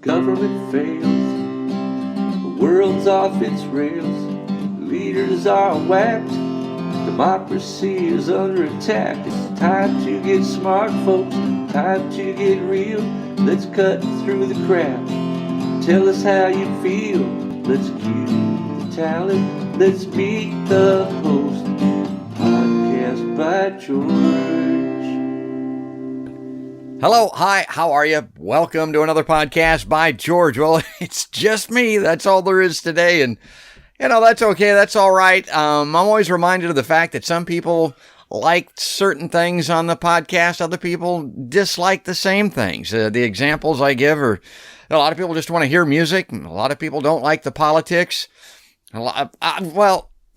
Government fails, the world's off its rails, leaders are whacked, democracy is under attack. It's time to get smart, folks, time to get real. Let's cut through the crap, tell us how you feel. Let's cue the talent, let's meet the host. Podcast by George. Hello, hi, how are you? Welcome to another podcast by George. Well, it's just me. That's all there is today. And, you know, that's okay. That's all right. I'm always reminded of the fact that some people like certain things on the podcast. Other people dislike the same things. The examples I give are a lot of people just want to hear music. A lot of people don't like the politics.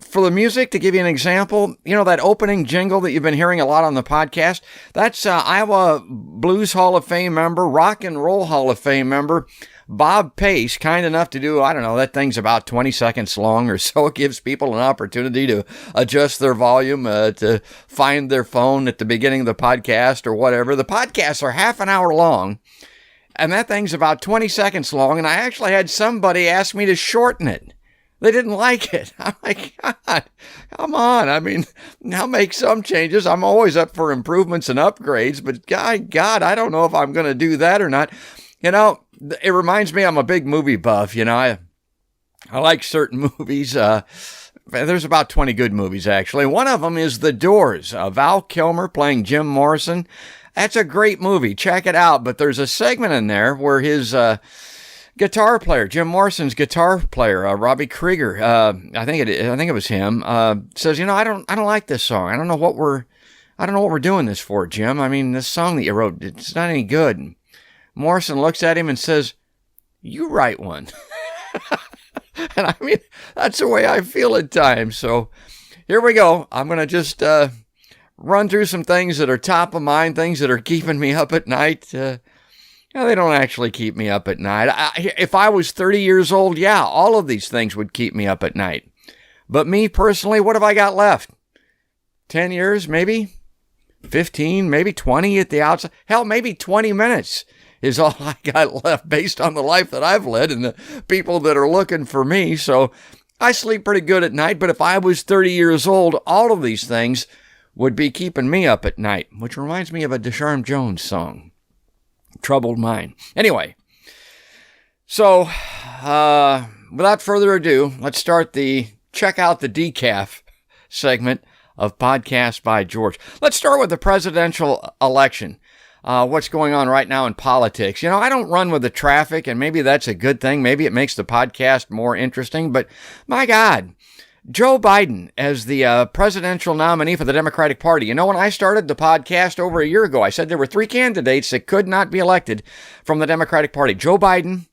For the music, to give you an example, you know, that opening jingle that you've been hearing a lot on the podcast, that's Iowa Blues Hall of Fame member, Rock and Roll Hall of Fame member, Bob Pace, kind enough to do, I don't know, that thing's about 20 seconds long or so. It gives people an opportunity to adjust their volume, to find their phone at the beginning of the podcast or whatever. The podcasts are half an hour long, and that thing's about 20 seconds long, and I actually had somebody ask me to shorten it. They didn't like it. I'm like, God, come on. I mean, I'll make some changes. I'm always up for improvements and upgrades, but God, I don't know if I'm going to do that or not. You know, it reminds me, I'm a big movie buff. You know, I like certain movies. There's about 20 good movies, actually. One of them is The Doors. Val Kilmer playing Jim Morrison. That's a great movie. Check it out. But there's a segment in there where his guitar player, Jim Morrison's guitar player, Robbie Krieger, I think it was him, says, you know, I don't like this song. I don't know what we're doing this for, Jim. I mean, this song that you wrote, it's not any good. And Morrison looks at him and says, you write one. And I mean, that's the way I feel at times. So here we go. I'm going to just run through some things that are top of mind, things that are keeping me up at night. They don't actually keep me up at night. If I was 30 years old, yeah, all of these things would keep me up at night. But me personally, what have I got left? 10 years, maybe? 15, maybe 20 at the outside? Hell, maybe 20 minutes is all I got left based on the life that I've led and the people that are looking for me. So I sleep pretty good at night, but if I was 30 years old, all of these things would be keeping me up at night, which reminds me of a Deshaun Jones song. Troubled mind. Anyway, so without further ado, let's start check out the decaf segment of Podcast by George. Let's start with the presidential election. What's going on right now in politics. You know, I don't run with the traffic, and maybe that's a good thing. Maybe it makes the podcast more interesting, but my God, Joe Biden as the presidential nominee for the Democratic Party. You know, when I started the podcast over a year ago, I said there were three candidates that could not be elected from the Democratic Party. Joe Biden,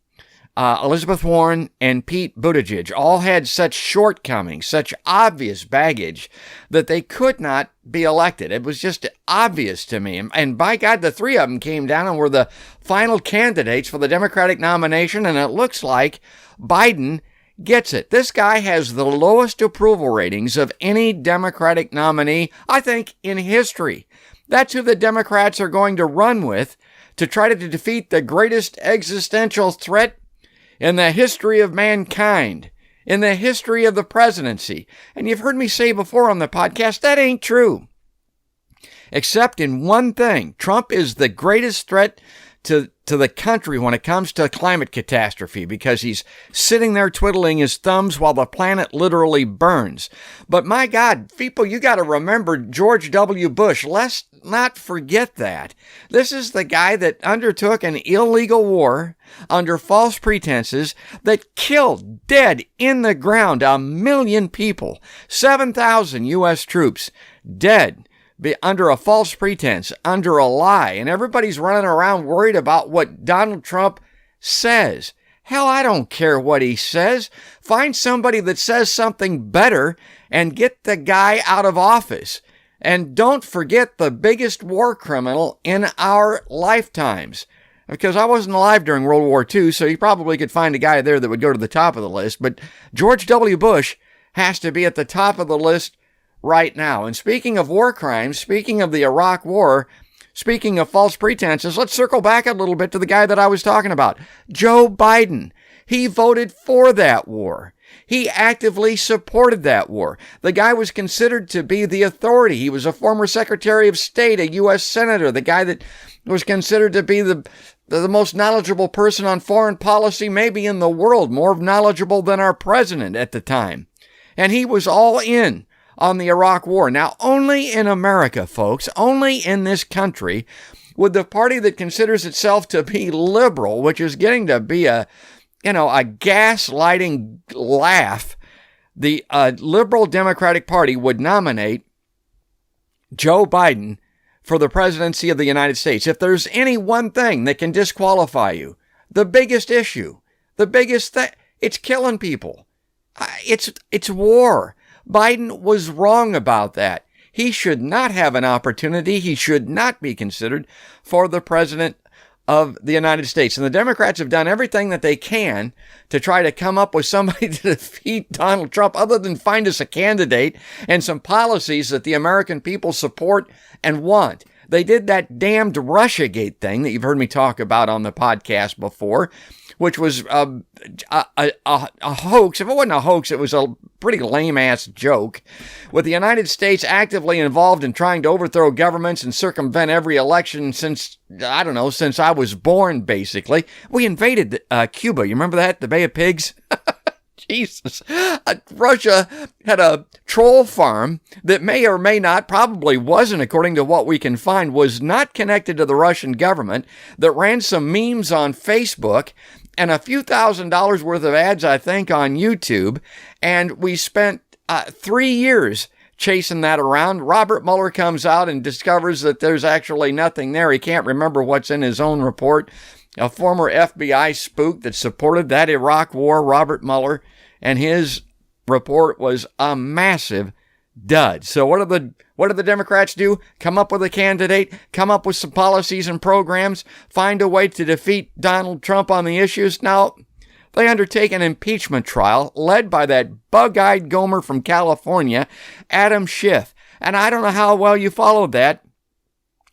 Elizabeth Warren, and Pete Buttigieg all had such shortcomings, such obvious baggage that they could not be elected. It was just obvious to me. And by God, the three of them came down and were the final candidates for the Democratic nomination, and it looks like Biden gets it. This guy has the lowest approval ratings of any Democratic nominee, I think, in history. That's who the Democrats are going to run with to try to defeat the greatest existential threat in the history of mankind, in the history of the presidency. And you've heard me say before on the podcast, that ain't true. Except in one thing, Trump is the greatest threat to the country when it comes to climate catastrophe, because he's sitting there twiddling his thumbs while the planet literally burns. But my God, people, you got to remember George W. Bush. Let's not forget that. This is the guy that undertook an illegal war under false pretenses that killed dead in the ground 1 million people, 7,000 U.S. troops dead under a false pretense, under a lie, and everybody's running around worried about what Donald Trump says. Hell, I don't care what he says. Find somebody that says something better and get the guy out of office. And don't forget the biggest war criminal in our lifetimes. Because I wasn't alive during World War II, so you probably could find a guy there that would go to the top of the list. But George W. Bush has to be at the top of the list right now. And speaking of war crimes, speaking of the Iraq War, Speaking of false pretenses, let's circle back a little bit to the guy that I was talking about, Joe Biden. He voted for that war. He actively supported that war. The guy was considered to be the authority. He was a former Secretary of State, a U.S. Senator, the guy that was considered to be the most knowledgeable person on foreign policy maybe in the world, more knowledgeable than our president at the time. And he was all in on the Iraq War. Now, only in America, folks, only in this country, would the party that considers itself to be liberal, which is getting to be a gaslighting laugh, the liberal Democratic Party would nominate Joe Biden for the presidency of the United States. If there's any one thing that can disqualify you, the biggest issue, the biggest thing, it's killing people. It's war. Biden was wrong about that. He should not have an opportunity. He should not be considered for the president of the United States. And the Democrats have done everything that they can to try to come up with somebody to defeat Donald Trump, other than find us a candidate and some policies that the American people support and want. They did that damned Russiagate thing that you've heard me talk about on the podcast before, which was a hoax. If it wasn't a hoax, it was a pretty lame-ass joke, with the United States actively involved in trying to overthrow governments and circumvent every election since I was born, basically. We invaded Cuba. You remember that? The Bay of Pigs? Jesus. Russia had a troll farm that may or may not, probably wasn't, according to what we can find, was not connected to the Russian government, that ran some memes on Facebook and a few $1,000s worth of ads, I think, on YouTube. And we spent 3 years chasing that around. Robert Mueller comes out and discovers that there's actually nothing there. He can't remember what's in his own report. A former FBI spook that supported that Iraq war, Robert Mueller, and his report was a massive dud. So what do the Democrats do? Come up with a candidate, come up with some policies and programs, find a way to defeat Donald Trump on the issues. Now, they undertake an impeachment trial led by that bug-eyed Gomer from California, Adam Schiff. And I don't know how well you followed that,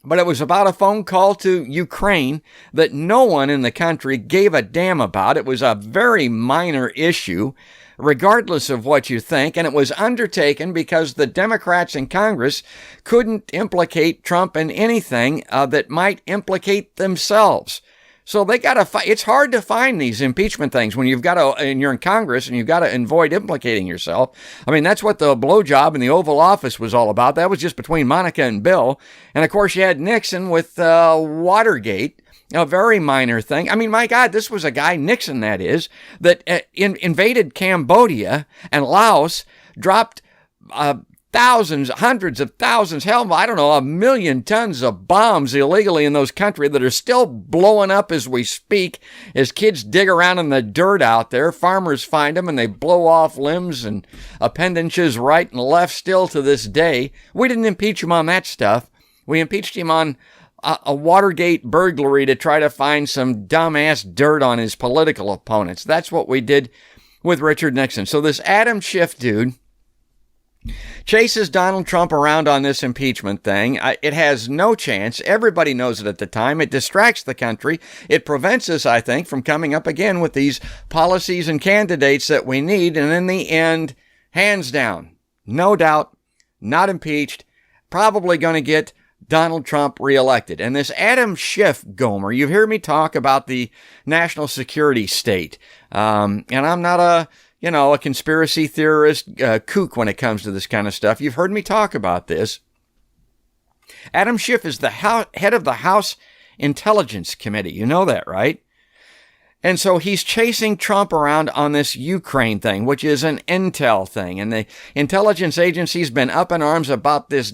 but it was about a phone call to Ukraine that no one in the country gave a damn about. It was a very minor issue, regardless of what you think, and it was undertaken because the Democrats in Congress couldn't implicate Trump in anything that might implicate themselves. So they got to fight. It's hard to find these impeachment things when and you're in Congress and you've got to avoid implicating yourself. I mean, that's what the blowjob in the Oval Office was all about. That was just between Monica and Bill. And of course, you had Nixon with Watergate, a very minor thing. I mean, my God, this was a guy, Nixon that is, that invaded Cambodia and Laos, dropped thousands, hundreds of thousands, hell, I don't know, 1 million tons of bombs illegally in those countries that are still blowing up as we speak, as kids dig around in the dirt out there. Farmers find them and they blow off limbs and appendages right and left still to this day. We didn't impeach him on that stuff. We impeached him on a Watergate burglary to try to find some dumbass dirt on his political opponents. That's what we did with Richard Nixon. So this Adam Schiff dude chases Donald Trump around on this impeachment thing. It has no chance. Everybody knows it at the time. It distracts the country. It prevents us, I think, from coming up again with these policies and candidates that we need. And in the end, hands down, no doubt, not impeached, probably going to get Donald Trump reelected. And this Adam Schiff Gomer, you've heard me talk about the national security state. And I'm not a conspiracy theorist kook when it comes to this kind of stuff. You've heard me talk about this. Adam Schiff is the head of the House Intelligence Committee. You know that, right? And so he's chasing Trump around on this Ukraine thing, which is an intel thing. And the intelligence agency's been up in arms about this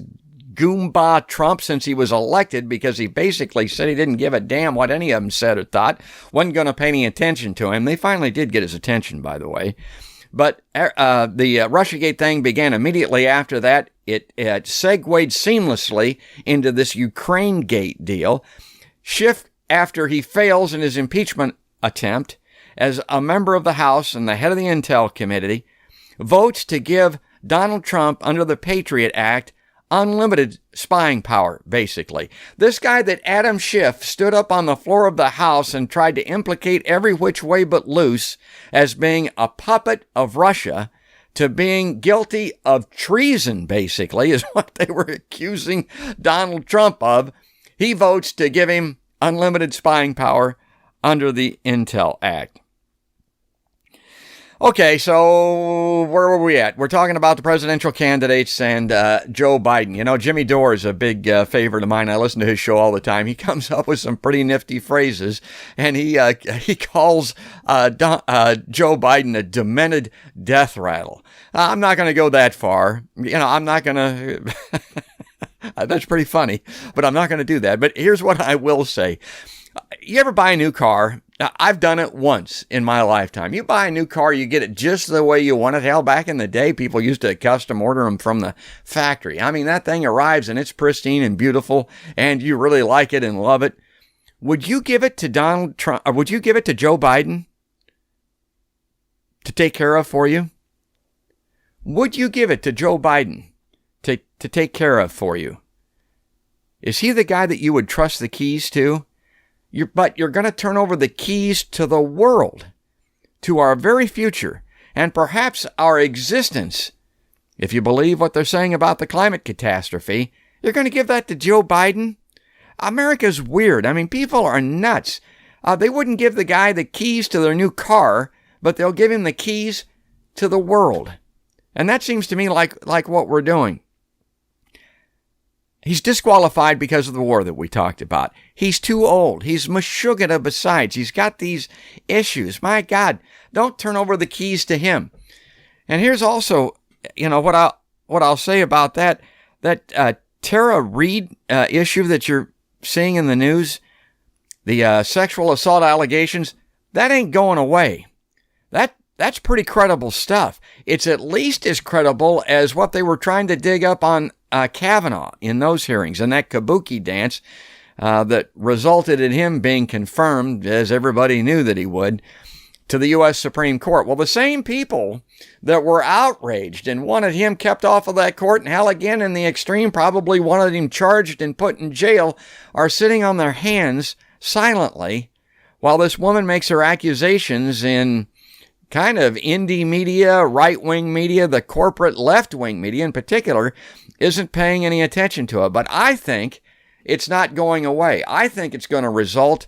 Goomba Trump since he was elected, because he basically said he didn't give a damn what any of them said or thought, wasn't going to pay any attention to him. They finally did get his attention, by the way. But the Russiagate thing began immediately after that. It segued seamlessly into this Ukraine Gate deal. Schiff, after he fails in his impeachment attempt as a member of the House and the head of the Intel Committee, votes to give Donald Trump, under the Patriot Act, unlimited spying power, basically. This guy that Adam Schiff stood up on the floor of the House and tried to implicate every which way but loose as being a puppet of Russia, to being guilty of treason, basically, is what they were accusing Donald Trump of. He votes to give him unlimited spying power under the Intel Act. Okay, so where were we at? We're talking about the presidential candidates and Joe Biden. You know, Jimmy Dore is a big favorite of mine. I listen to his show all the time. He comes up with some pretty nifty phrases, and he calls Joe Biden a demented death rattle. I'm not going to go that far. You know, I'm not going to... That's pretty funny, but I'm not going to do that. But here's what I will say. You ever buy a new car? Now, I've done it once in my lifetime. You buy a new car, you get it just the way you want it. Hell, back in the day, people used to custom order them from the factory. I mean, that thing arrives and it's pristine and beautiful, and you really like it and love it. Would you give it to Donald Trump, or would you give it to Joe Biden to take care of for you? Would you give it to Joe Biden to take care of for you? Is he the guy that you would trust the keys to? But you're going to turn over the keys to the world, to our very future, and perhaps our existence. If you believe what they're saying about the climate catastrophe, you're going to give that to Joe Biden? America's weird. I mean, people are nuts. They wouldn't give the guy the keys to their new car, but they'll give him the keys to the world. And that seems to me like what we're doing. He's disqualified because of the war that we talked about. He's too old. He's mashugana besides. He's got these issues. My God, don't turn over the keys to him. And here's also, you know, what I'll say about that Tara Reade issue that you're seeing in the news, the sexual assault allegations, that ain't going away. That's pretty credible stuff. It's at least as credible as what they were trying to dig up on Kavanaugh in those hearings, and that kabuki dance that resulted in him being confirmed, as everybody knew that he would, to the U.S. Supreme Court. Well, the same people that were outraged and wanted him kept off of that court, and hell, again, in the extreme, probably wanted him charged and put in jail, are sitting on their hands silently while this woman makes her accusations in kind of indie media, right-wing media, the corporate left-wing media in particular, isn't paying any attention to it. But I think it's not going away. I think it's going to result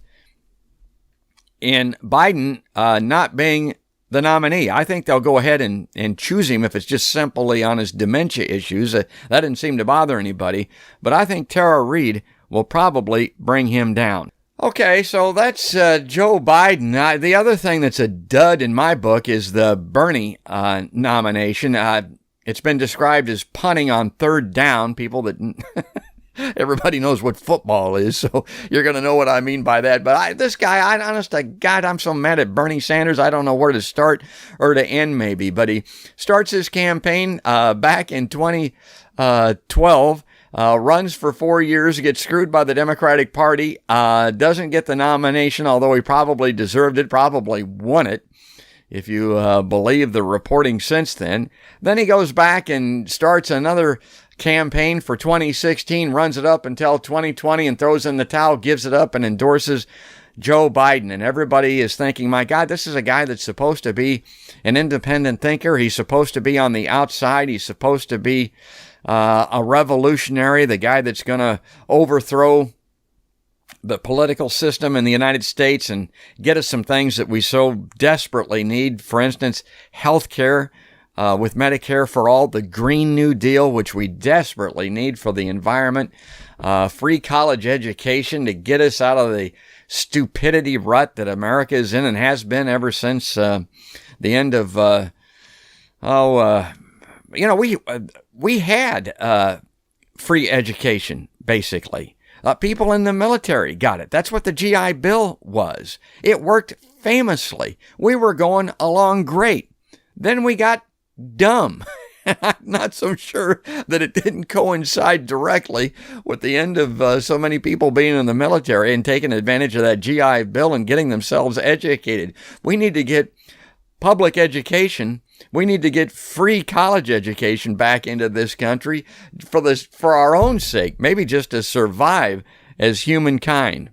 in Biden not being the nominee. I think they'll go ahead and choose him if it's just simply on his dementia issues. That didn't seem to bother anybody. But I think Tara Reade will probably bring him down. Okay, so that's Joe Biden. The other thing that's a dud in my book is the Bernie nomination. It's been described as punting on third down. People that everybody knows what football is, so you're going to know what I mean by that. But this guy, honest to God, I'm so mad at Bernie Sanders. I don't know where to start or to end, maybe. But he starts his campaign back in 2012. Runs for 4 years, gets screwed by the Democratic Party, doesn't get the nomination, although he probably deserved it, probably won it, if you believe the reporting since then. Then he goes back and starts another campaign for 2016, runs it up until 2020 and throws in the towel, gives it up and endorses Joe Biden. And everybody is thinking, my God, this is a guy that's supposed to be an independent thinker. He's supposed to be on the outside. He's supposed to be a revolutionary, the guy that's going to overthrow the political system in the United States and get us some things that we so desperately need. For instance, health care with Medicare for all, the Green New Deal, which we desperately need for the environment, free college education to get us out of the stupidity rut that America is in and has been ever since the end of, we had free education, basically. People in the military got it. That's what the GI Bill was. It worked famously. We were going along great. Then we got dumb. I'm not so sure that it didn't coincide directly with the end of so many people being in the military and taking advantage of that GI Bill and getting themselves educated. We need to get public education We need to get free college education back into this country for our own sake, maybe just to survive as humankind.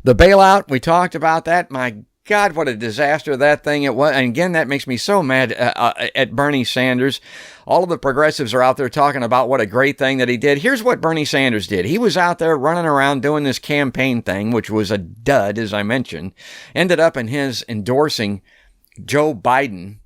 The bailout, we talked about that. My God, what a disaster that thing it was. And again, that makes me so mad at Bernie Sanders. All of the progressives are out there talking about what a great thing that he did. Here's what Bernie Sanders did. He was out there running around doing this campaign thing, which was a dud, as I mentioned. Ended up in his endorsing Joe Biden.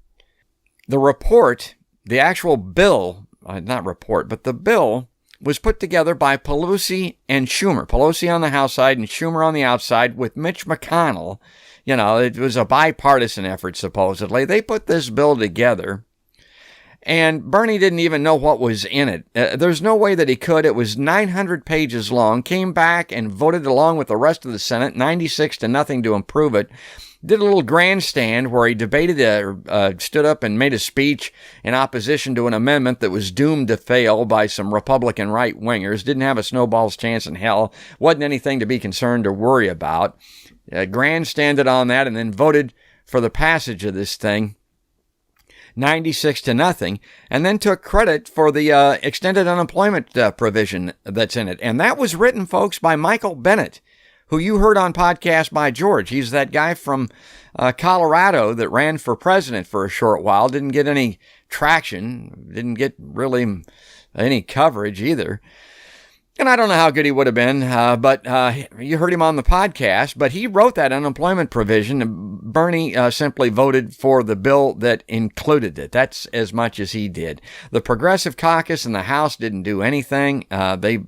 The report, the actual bill, not report, but the bill was put together by Pelosi and Schumer. Pelosi on the House side and Schumer on the outside with Mitch McConnell. You know, it was a bipartisan effort, supposedly. They put this bill together, and Bernie didn't even know what was in it. There's no way that he could. It was 900 pages long, came back and voted along with the rest of the Senate, 96-0 to approve it. Did a little grandstand where he debated, stood up and made a speech in opposition to an amendment that was doomed to fail by some Republican right-wingers. Didn't have a snowball's chance in hell. Wasn't anything to be concerned or worry about. Grandstanded on that and then voted for the passage of this thing, 96-0, and then took credit for the extended unemployment provision that's in it. And that was written, folks, by Michael Bennet, who you heard on Podcast by George. He's that guy from Colorado that ran for president for a short while, didn't get any traction, didn't get really any coverage either. And I don't know how good he would have been, but you heard him on the podcast. But he wrote that unemployment provision. Bernie simply voted for the bill that included it. That's as much as he did. The Progressive Caucus in the House didn't do anything. They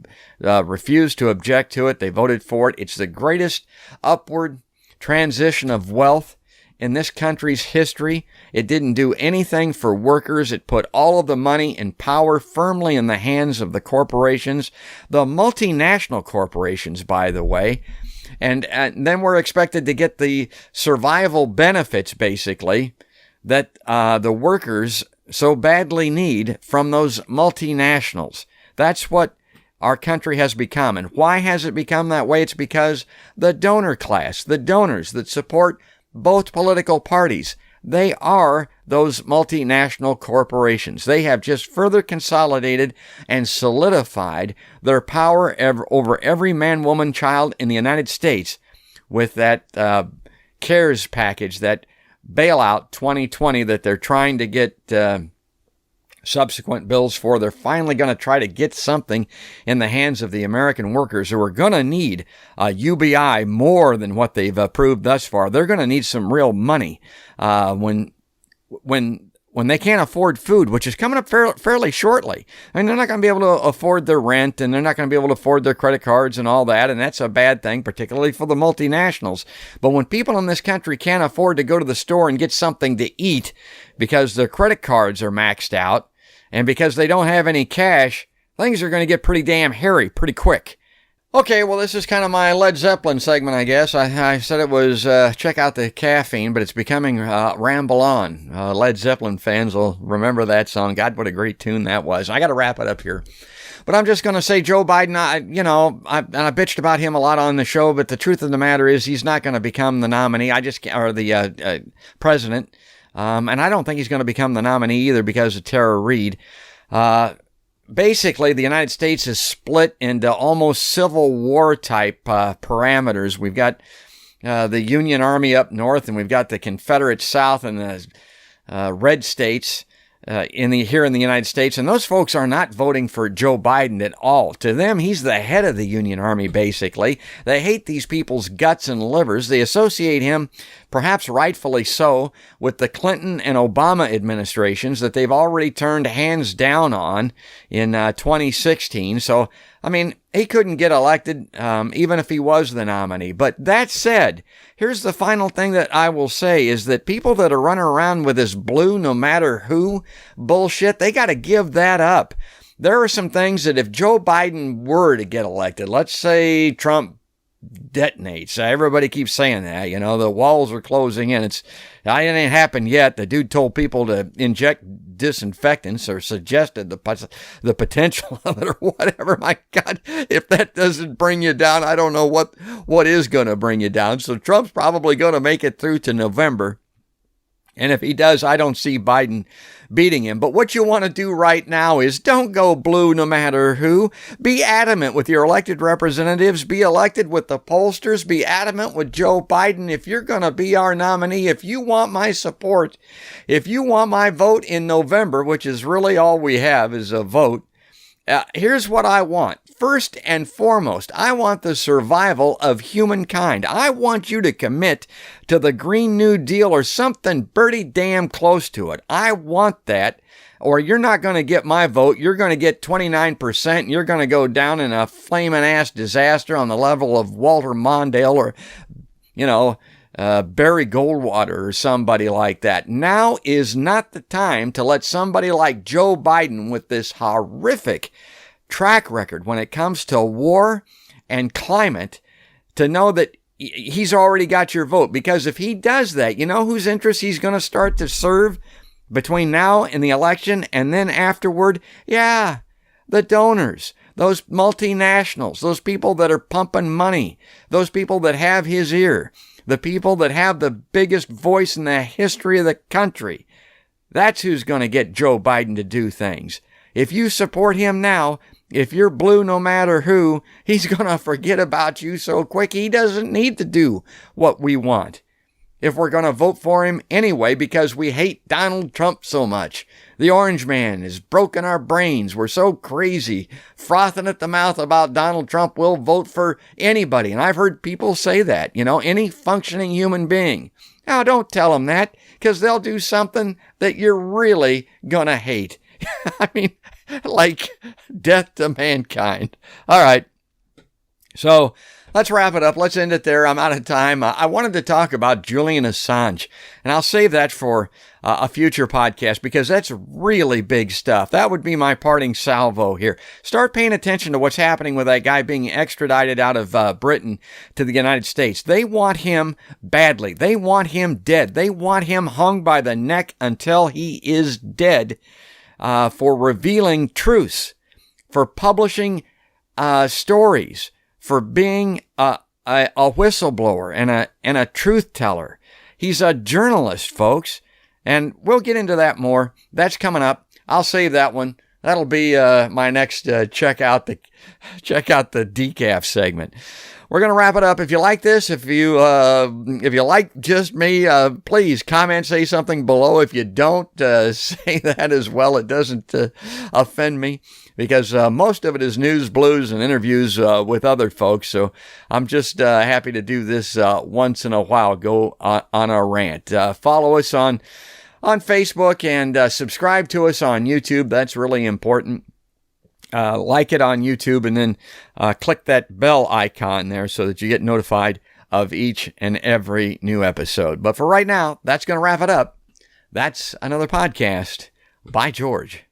refused to object to it. They voted for it. It's the greatest upward transition of wealth in this country's history. It didn't do anything for workers. It put all of the money and power firmly in the hands of the corporations, the multinational corporations, by the way. And then we're expected to get the survival benefits, basically, that the workers so badly need from those multinationals. That's what our country has become. And why has it become that way? It's because the donor class, the donors that support both political parties, they are those multinational corporations. They have just further consolidated and solidified their power over every man, woman, child in the United States with that CARES package, that bailout 2020 that they're trying to get subsequent bills for. They're finally going to try to get something in the hands of the American workers who are going to need UBI more than what they've approved thus far. They're going to need some real money when they can't afford food, which is coming up fairly shortly. I mean, they're not going to be able to afford their rent, and they're not going to be able to afford their credit cards and all that, and that's a bad thing, particularly for the multinationals. But when people in this country can't afford to go to the store and get something to eat because their credit cards are maxed out, and because they don't have any cash, things are going to get pretty damn hairy pretty quick. Okay, well, this is kind of my Led Zeppelin segment, I guess. I said it was check out the caffeine, but it's becoming Ramble On. Led Zeppelin fans will remember that song. God, what a great tune that was. I got to wrap it up here. But I'm just going to say Joe Biden, I bitched about him a lot on the show, but the truth of the matter is he's not going to become the nominee. Or the president. And I don't think he's going to become the nominee either because of Tara Reid. Basically, the United States is split into almost Civil War type parameters. We've got the Union Army up north, and we've got the Confederate South and the red states here in the United States. And those folks are not voting for Joe Biden at all. To them, he's the head of the Union Army, basically. They hate these people's guts and livers. They associate him, perhaps rightfully so, with the Clinton and Obama administrations that they've already turned hands down on in 2016. So, I mean, he couldn't get elected even if he was the nominee. But that said, here's the final thing that I will say is that people that are running around with this blue no matter who bullshit, they got to give that up. There are some things that if Joe Biden were to get elected, let's say Trump detonates. Everybody keeps saying that, the walls are closing in. It ain't happened yet. The dude told people to inject disinfectants or suggested the potential of it or whatever. My God, if that doesn't bring you down, I don't know what is going to bring you down. So Trump's probably going to make it through to November. And if he does, I don't see Biden beating him. But what you want to do right now is don't go blue no matter who. Be adamant with your elected representatives. Be elected with the pollsters. Be adamant with Joe Biden. If you're going to be our nominee, if you want my support, if you want my vote in November, which is really all we have is a vote, here's what I want. First and foremost, I want the survival of humankind. I want you to commit to the Green New Deal or something pretty damn close to it. I want that, or you're not going to get my vote. You're going to get 29%, and you're going to go down in a flaming ass disaster on the level of Walter Mondale or, Barry Goldwater or somebody like that. Now is not the time to let somebody like Joe Biden with this horrific track record when it comes to war and climate to know that he's already got your vote. Because if he does that, you know whose interests he's going to start to serve between now and the election and then afterward? Yeah, the donors, those multinationals, those people that are pumping money, those people that have his ear, the people that have the biggest voice in the history of the country. That's who's going to get Joe Biden to do things. If you support him now, if you're blue no matter who, he's going to forget about you so quick he doesn't need to do what we want. If we're going to vote for him anyway because we hate Donald Trump so much. The orange man has broken our brains. We're so crazy, frothing at the mouth about Donald Trump. We'll vote for anybody. And I've heard people say that, any functioning human being. Now, don't tell them that because they'll do something that you're really going to hate. I mean, like death to mankind. All right. So let's wrap it up. Let's end it there. I'm out of time. I wanted to talk about Julian Assange, and I'll save that for a future podcast because that's really big stuff. That would be my parting salvo here. Start paying attention to what's happening with that guy being extradited out of Britain to the United States. They want him badly. They want him dead. They want him hung by the neck until he is dead. For revealing truths, for publishing stories, for being a whistleblower and a truth teller. He's a journalist, folks, and we'll get into that more. That's coming up. I'll save that one. That'll be my next check out the decaf segment. We're going to wrap it up. If you like this, if you like just me, please comment, say something below. If you don't, say that as well. It doesn't offend me because most of it is news, blues, and interviews with other folks. So I'm just happy to do this once in a while. Go on a rant. Follow us on Facebook and subscribe to us on YouTube. That's really important. Like it on YouTube and then click that bell icon there so that you get notified of each and every new episode. But for right now, that's going to wrap it up. That's another podcast. By George.